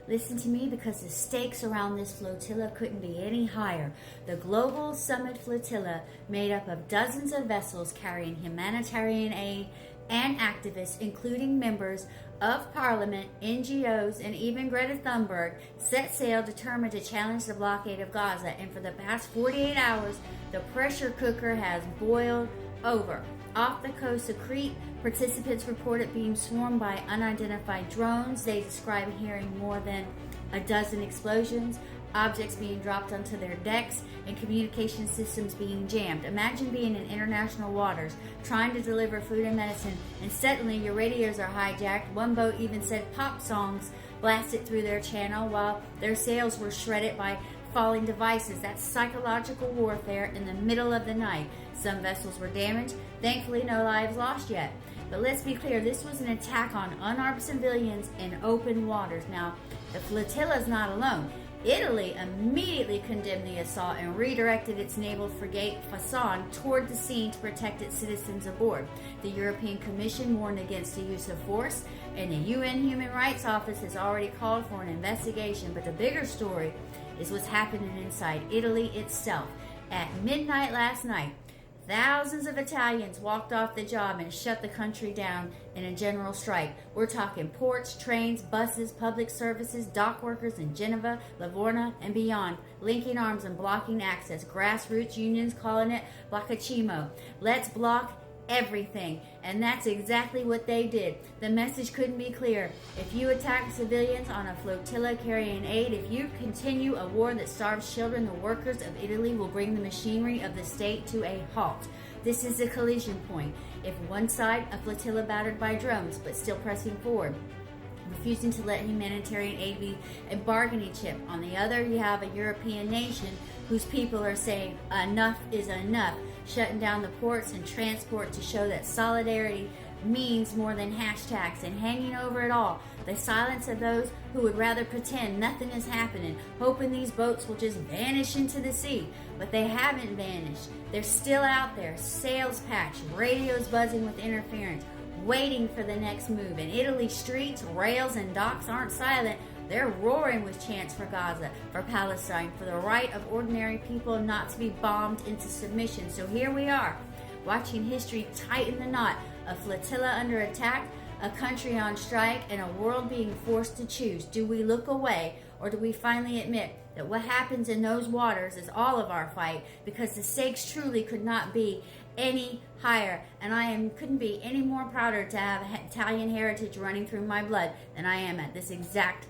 Listen to me, because the stakes around this flotilla couldn't be any higher. The Global Summit Flotilla, made up of dozens of vessels carrying humanitarian aid and activists, including members of Parliament, NGOs, and even Greta Thunberg, set sail determined to challenge the blockade of Gaza. And for the past 48 hours, the pressure cooker has boiled over. Off the coast of Crete, participants reported being swarmed by unidentified drones. They described hearing more than a dozen explosions, objects being dropped onto their decks, and communication systems being jammed. Imagine being in international waters, trying to deliver food and medicine, and suddenly your radios are hijacked. One boat even said pop songs blasted through their channel, while their sails were shredded by falling devices. That's psychological warfare in the middle of the night. Some vessels were damaged. Thankfully, no lives lost yet. But let's be clear, this was an attack on unarmed civilians in open waters. Now, the flotilla is not alone. Italy immediately condemned the assault and redirected its naval frigate Fasan toward the scene to protect its citizens aboard. The European Commission warned against the use of force, and the UN Human Rights Office has already called for an investigation. But the bigger story is what's happening inside Italy itself. At midnight last night, thousands of Italians walked off the job and shut the country down in a general strike. We're talking ports, trains, buses, public services, dock workers in Genova, Livorno, and beyond, linking arms and blocking access. Grassroots unions calling it bloccacimo. Let's block everything. And that's exactly what they did. The message couldn't be clearer. If you attack civilians on a flotilla carrying aid, if you continue a war that starves children, the workers of Italy will bring the machinery of the state to a halt. This is a collision point. If one side, a flotilla battered by drones, but still pressing forward, refusing to let humanitarian aid be a bargaining chip. On the other, you have a European nation whose people are saying enough is enough, shutting down the ports and transport to show that solidarity means more than hashtags, and hanging over it all, the silence of those who would rather pretend nothing is happening, hoping these boats will just vanish into the sea. But they haven't vanished. They're still out there, sails patched, radios buzzing with interference, waiting for the next move. In Italy's streets, rails, and docks aren't silent. They're roaring with chants for Gaza, for Palestine, for the right of ordinary people not to be bombed into submission. So here we are, watching history tighten the knot, a flotilla under attack, a country on strike, and a world being forced to choose. Do we look away, or do we finally admit that what happens in those waters is all of our fight, because the stakes truly could not be any higher? And I couldn't be any more prouder to have Italian heritage running through my blood than I am at this exact